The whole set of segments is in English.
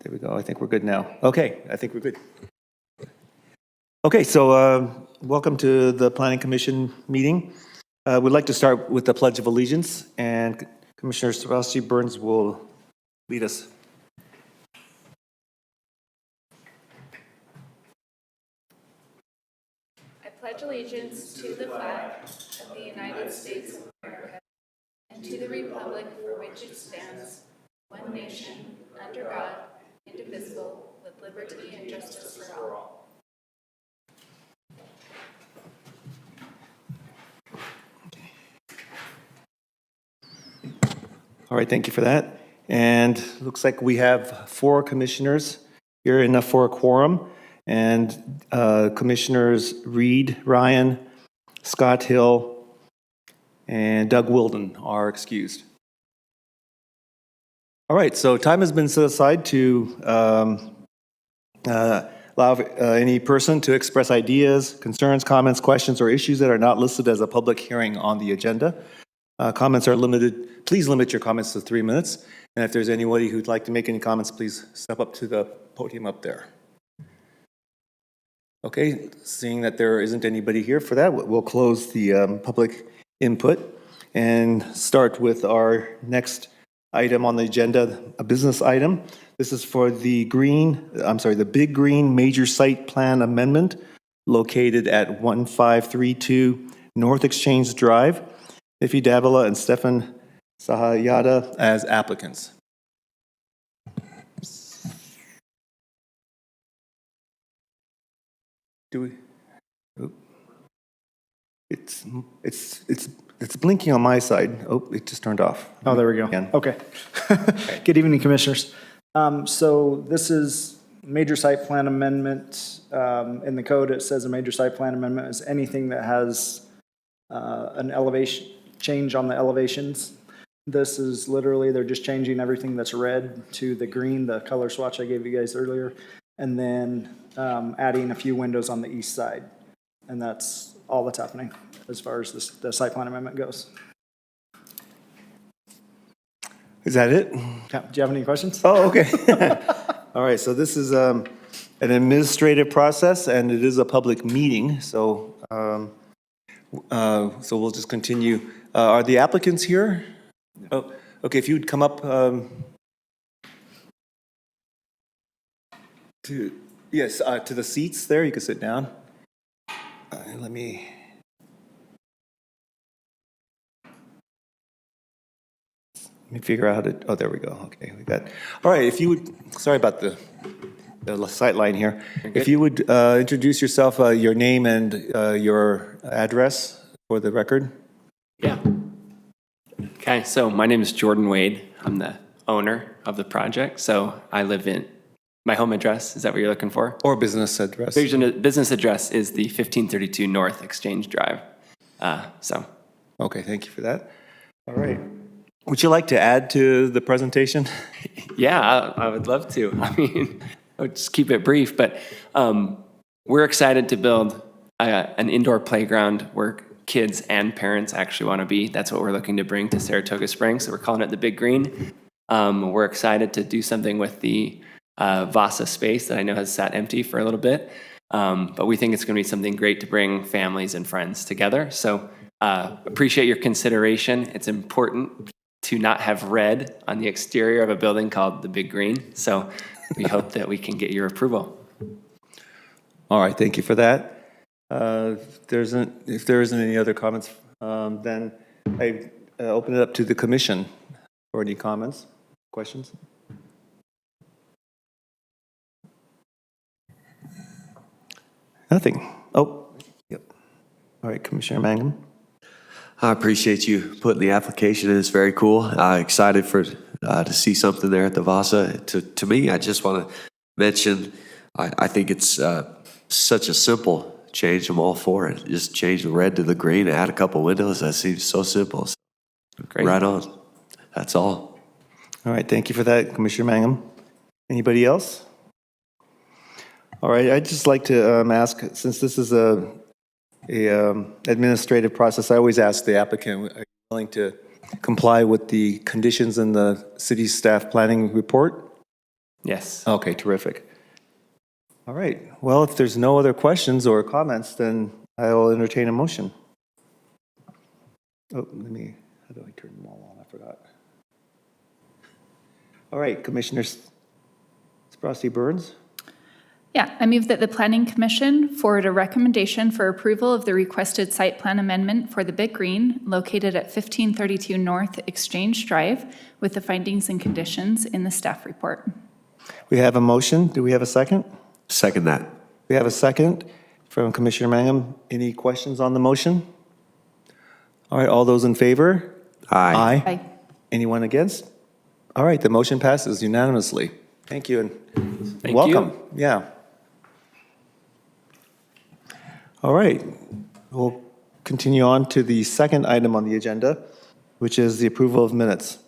There we go. I think we're good now. Okay, I think we're good. Okay, so welcome to the Planning Commission meeting. We'd like to start with the Pledge of Allegiance, and Commissioner Sebastian Burns will lead us. I pledge allegiance to the flag of the United States of America and to the republic for which it stands, one nation, under God, indivisible, with liberty and justice for all. All right, thank you for that. And looks like we have 4 commissioners here, enough for a quorum. And Commissioners Reed, Ryan, Scott Hill, and Doug Wilden are excused. All right, so time has been set aside to allow any person to express ideas, concerns, comments, questions, or issues that are not listed as a public hearing on the agenda. Comments are limited. Please limit your comments to 3 minutes. And if there's anybody who'd like to make any comments, please step up to the podium up there. Okay, seeing that there isn't anybody here for that, we'll close the public input and start with our next item on the agenda, a business item. This is for the Big Green Major Site Plan Amendment located at 1532 North Exchange Drive. Iffy Davila and Stefan Sahayada as applicants. Do we? Oh. It's blinking on my side. Oh, it just turned off. Oh, there we go. Again. Okay. Good evening, Commissioners. So this is major site plan amendment. In the code, it says a major site plan amendment is anything that has an elevation change on the elevations. This is literally, they're just changing everything that's red to the green, the color swatch I gave you guys earlier, and then adding a few windows on the east side. And that's all that's happening as far as the site plan amendment goes. Is that it? Yeah, do you have any questions? Oh, okay. All right, so this is an administrative process, and it is a public meeting, so so we'll just continue. Are the applicants here? Oh, okay, if you'd come up to the seats there, you can sit down. Let me figure out how to, oh, there we go. Okay, we got, all right, if you would, sorry about the sight line here. If you would introduce yourself, your name and your address for the record. Yeah. Okay, so my name is Jordan Wade. I'm the owner of the project. So I live in, my home address, is that what you're looking for? Or business address. Business address is the 1532 North Exchange Drive. Okay, thank you for that. All right. Would you like to add to the presentation? Yeah, I would love to. I mean, I'll just keep it brief, but we're excited to build an indoor playground where kids and parents actually want to be. That's what we're looking to bring to Saratoga Springs. So we're calling it the Big Green. We're excited to do something with the Vasa space that I know has sat empty for a little bit. But we think it's going to be something great to bring families and friends together. So appreciate your consideration. It's important to not have red on the exterior of a building called the Big Green. So we hope that we can get your approval. All right, thank you for that. If there isn't any other comments, then I open it up to the commission for any comments, questions. Nothing. Oh, yep. All right, Commissioner Mangum. I appreciate you putting the application in. It's very cool. Excited for to see something there at the Vasa. To me, I just want to mention, I think it's such a simple change. I'm all for it. Just change the red to the green, add a couple windows. That seems so simple. So, Great. right on. That's all. All right, thank you for that, Commissioner Mangum. Anybody else? All right, I'd just like to ask, since this is a administrative process, I always ask the applicant, are you willing to comply with the conditions in the city staff planning report? Yes. Okay, terrific. All right. Well, if there's no other questions or comments, then I will entertain a motion. Oh, how do I turn them all on? I forgot. All right, Commissioners Sprossy Burns. Yeah, I move that the Planning Commission forward a recommendation for approval of the requested site plan amendment for the Big Green located at 1532 North Exchange Drive with the findings and conditions in the staff report. We have a motion. Do we have a second? Second that. We have a second from Commissioner Mangum. Any questions on the motion? All right, all those in favor? Aye. Aye. Anyone against? All right, the motion passes unanimously. Thank you and Thank welcome. you. Yeah. All right, we'll continue on to the second item on the agenda, which is the approval of minutes.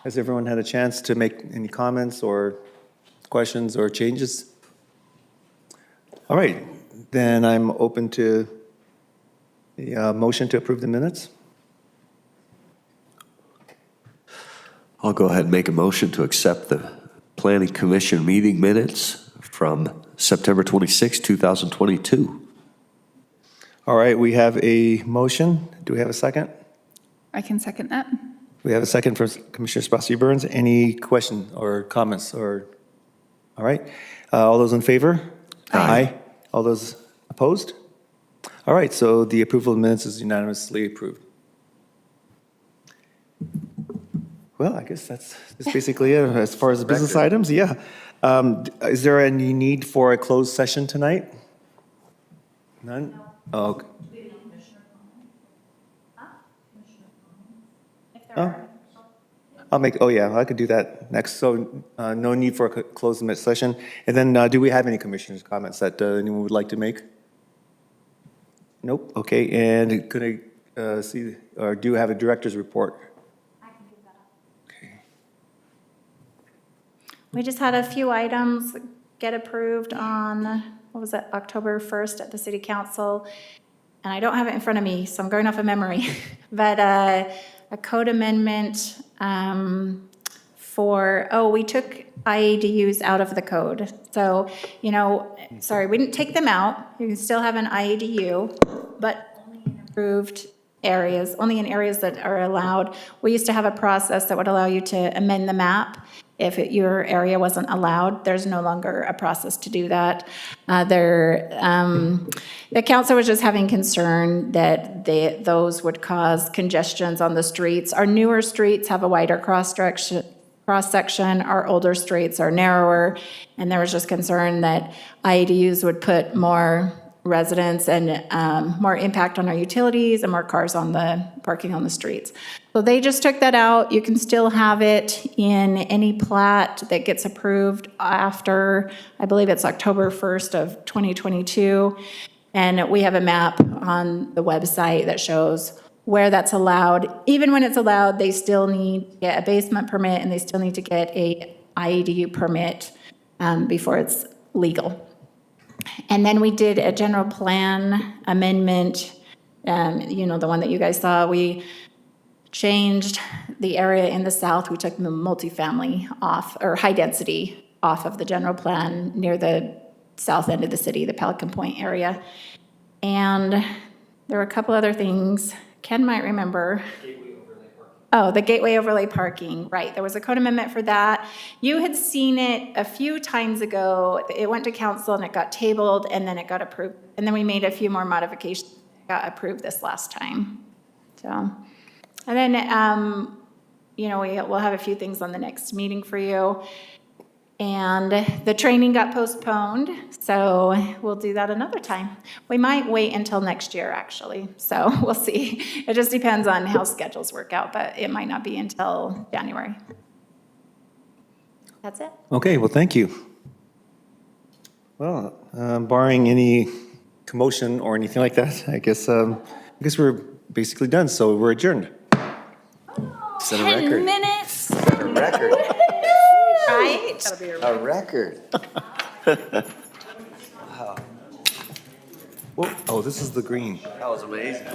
Has everyone had a chance to make any comments or questions or changes? All right, then I'm open to the motion to approve the minutes. I'll go ahead and make a motion to accept the Planning Commission meeting minutes from September 26, 2022. All right, we have a motion. Do we have a second? I can second that. We have a second from Commissioner Sprossy Burns. Any question or comments or, all right. All those in favor? Aye. All those opposed? All right, so the approval of minutes is unanimously approved. Well, I guess that's basically it as far as the business items, yeah. Is there any need for a closed session tonight? None? Oh, okay. Oh. I'll make, oh yeah, I could do that next. So no need for a closed session. And then do we have any commissioners' comments that anyone would like to make? Nope, okay. And could I see, or do you have a director's report? We just had a few items get approved on, what was it, October 1st at the city council. And I don't have it in front of me, so I'm going off of memory. But a code amendment we took IADUs out of the code. So, sorry, we didn't take them out. You can still have an IADU, but only in approved areas, only in areas that are allowed. We used to have a process that would allow you to amend the map. If your area wasn't allowed, there's no longer a process to do that. The council was just having concern that those would cause congestions on the streets. Our newer streets have a wider cross-section. Our older streets are narrower. And there was just concern that IADUs would put more residents and more impact on our utilities and more cars on the parking on the streets. So they just took that out. You can still have it in any plat that gets approved after, I believe it's October 1st of 2022. And we have a map on the website that shows where that's allowed. Even when it's allowed, they still need to get a basement permit and they still need to get a IADU permit before it's legal. And then we did a general plan amendment, the one that you guys saw. We changed the area in the south. We took the multifamily off, or high density off of the general plan near the south end of the city, the Pelican Point area. And there were a couple other things Ken might remember. Oh, the gateway overlay parking, right. There was a code amendment for that. You had seen it a few times ago. It went to council and it got tabled and then it got approved. And then we made a few more modifications. It got approved this last time. So, and then, we'll have a few things on the next meeting for you. And the training got postponed, so we'll do that another time. We might wait until next year, actually, so we'll see. It just depends on how schedules work out, but it might not be until January. That's it. Okay, well, thank you. Well, barring any commotion or anything like that, I guess we're basically done, so we're adjourned. Set a record. 10 minutes. Set a record. Right? A record. Oh, this is the green. That was amazing.